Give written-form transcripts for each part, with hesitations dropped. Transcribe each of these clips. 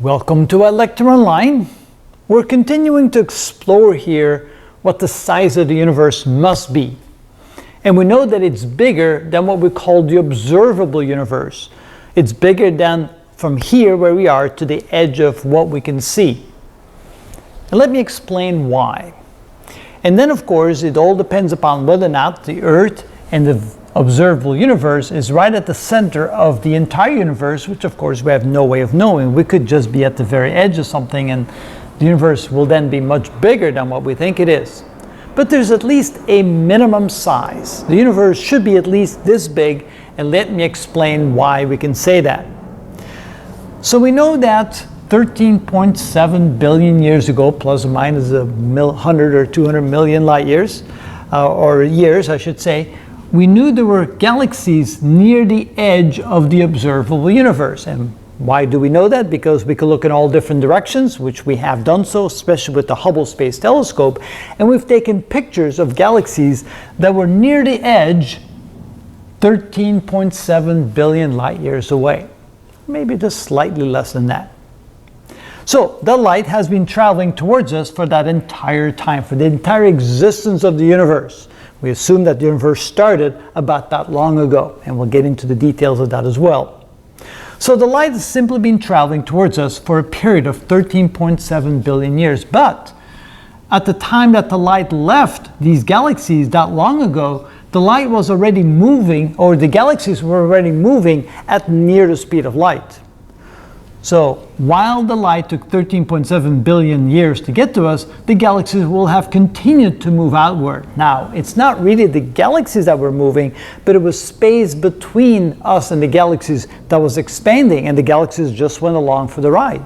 Welcome to our lecture online. We're continuing to explore here what the size of the universe must be. And we know that it's bigger than what we call the observable universe. It's bigger than from here where we are to the edge of what we can see. And let me explain why. And then of course it all depends upon whether or not the Earth and the observable universe is right at the center of the entire universe, which of course we have no way of knowing. We could just be at the very edge of something and the universe will then be much bigger than what we think it is. But there's at least a minimum size. The universe should be at least this big, and let me explain why we can say that. So we know that 13.7 billion years ago, plus or minus 100 or 200 million light years, or years I should say, we knew there were galaxies near the edge of the observable universe. And why do we know that? Because we can look in all different directions, which we have done so, especially with the Hubble Space Telescope, and we've taken pictures of galaxies that were near the edge 13.7 billion light years away. Maybe just slightly less than that. So the light has been traveling towards us for that entire time, for the entire existence of the universe. We assume that the universe started about that long ago, and we'll get into the details of that as well. So the light has simply been traveling towards us for a period of 13.7 billion years. But at the time that the light left these galaxies that long ago, the light was already moving, or the galaxies were already moving at near the speed of light. So while the light took 13.7 billion years to get to us, the galaxies will have continued to move outward. Now, it's not really the galaxies that were moving, but it was space between us and the galaxies that was expanding, and the galaxies just went along for the ride.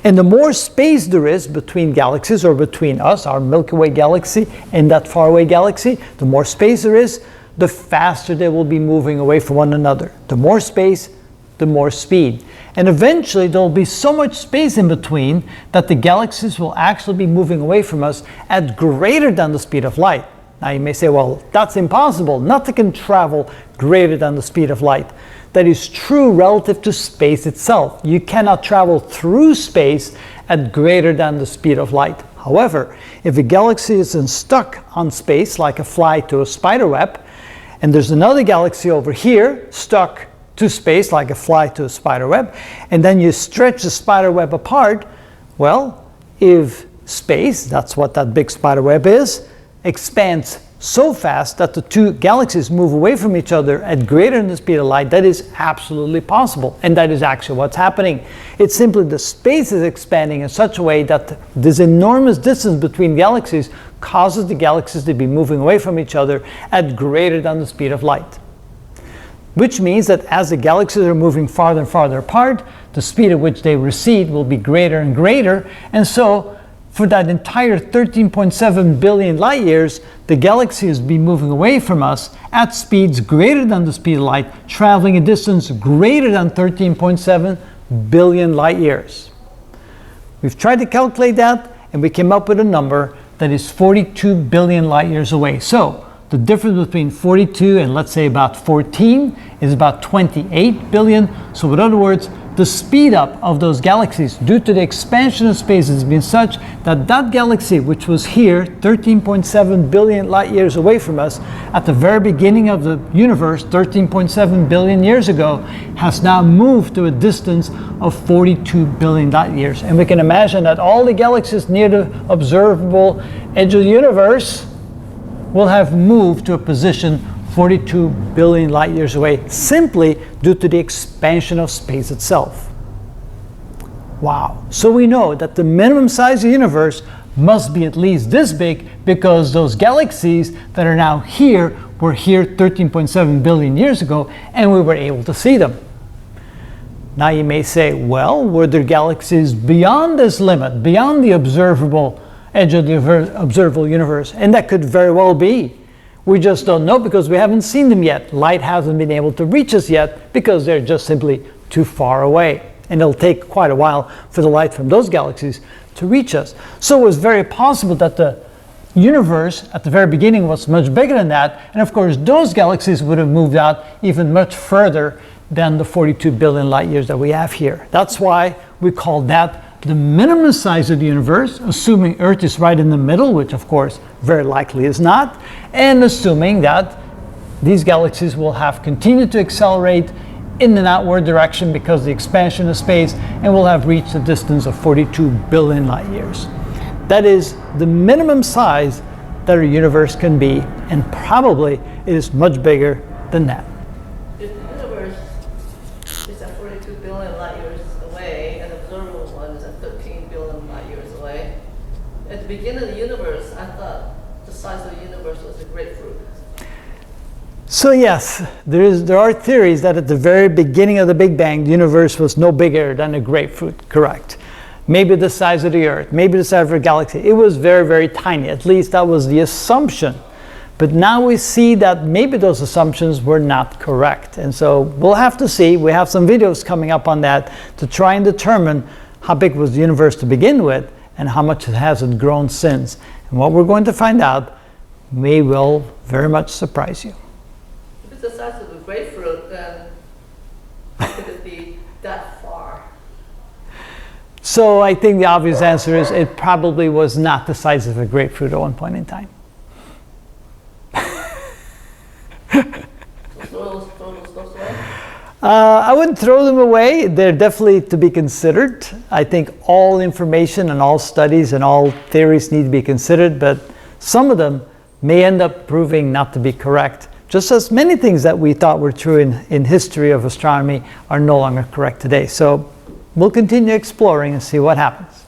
And the more space there is between galaxies, or between us, our Milky Way galaxy, and that faraway galaxy, the more space there is, the faster they will be moving away from one another. The more space, the more speed. And eventually there will be so much space in between that the galaxies will actually be moving away from us at greater than the speed of light. Now you may say, well, that's impossible. Nothing can travel greater than the speed of light. That is true relative to space itself. You cannot travel through space at greater than the speed of light. However, if a galaxy isn't stuck on space like a fly to a spider web, and there's another galaxy over here stuck to space like a fly to a spider web, and then you stretch the spider web apart, well, if space, that's what that big spider web is, expands so fast that the two galaxies move away from each other at greater than the speed of light, that is absolutely possible, and that is actually what's happening. It's simply the space is expanding in such a way that this enormous distance between galaxies causes the galaxies to be moving away from each other at greater than the speed of light. Which means that as the galaxies are moving farther and farther apart, the speed at which they recede will be greater and greater. And so for that entire 13.7 billion light years, the galaxies will be moving away from us at speeds greater than the speed of light, traveling a distance greater than 13.7 billion light years. We've tried to calculate that, and we came up with a number that is 42 billion light years away. So the difference between 42 and let's say about 14 is about 28 billion. So in other words, the speed up of those galaxies due to the expansion of space has been such that that galaxy, which was here 13.7 billion light years away from us at the very beginning of the universe 13.7 billion years ago, has now moved to a distance of 42 billion light years. And we can imagine that all the galaxies near the observable edge of the universe will have moved to a position 42 billion light years away, simply due to the expansion of space itself. Wow. So we know that the minimum size of the universe must be at least this big, because those galaxies that are now here were here 13.7 billion years ago, and we were able to see them. Now you may say, well, were there galaxies beyond this limit, beyond the observable edge of the observable universe? And that could very well be. We just don't know because we haven't seen them yet. Light hasn't been able to reach us yet because they're just simply too far away. And it'll take quite a while for the light from those galaxies to reach us. So it was very possible that the universe at the very beginning was much bigger than that. And of course, those galaxies would have moved out even much further than the 42 billion light years that we have here. That's why we call that the minimum size of the universe, assuming Earth is right in the middle, which of course very likely is not, and assuming that these galaxies will have continued to accelerate in an outward direction because of the expansion of space, and will have reached a distance of 42 billion light years. That is the minimum size that a universe can be, and probably it is much bigger than that. If the universe is at 42 billion light years away, and the observable one is at 13 billion light years away, at the beginning of the universe, I thought the size of the universe was a grapefruit. So yes, there are theories that at the very beginning of the Big Bang, the universe was no bigger than a grapefruit, correct? Maybe the size of the Earth, maybe the size of a galaxy. It was very, very tiny. At least that was the assumption. But now we see that maybe those assumptions were not correct. And so we'll have to see. We have some videos coming up on that to try and determine how big was the universe to begin with and how much it hasn't grown since. And what we're going to find out will very much surprise you. If it's the size of a grapefruit, then how could it be that far? So I think the obvious answer is it probably was not the size of a grapefruit at one point in time. Throw those stuff away? I wouldn't throw them away. They're definitely to be considered. I think all information and all studies and all theories need to be considered, but some of them may end up proving not to be correct. Just as many things that we thought were true in history of astronomy are no longer correct today. So we'll continue exploring and see what happens.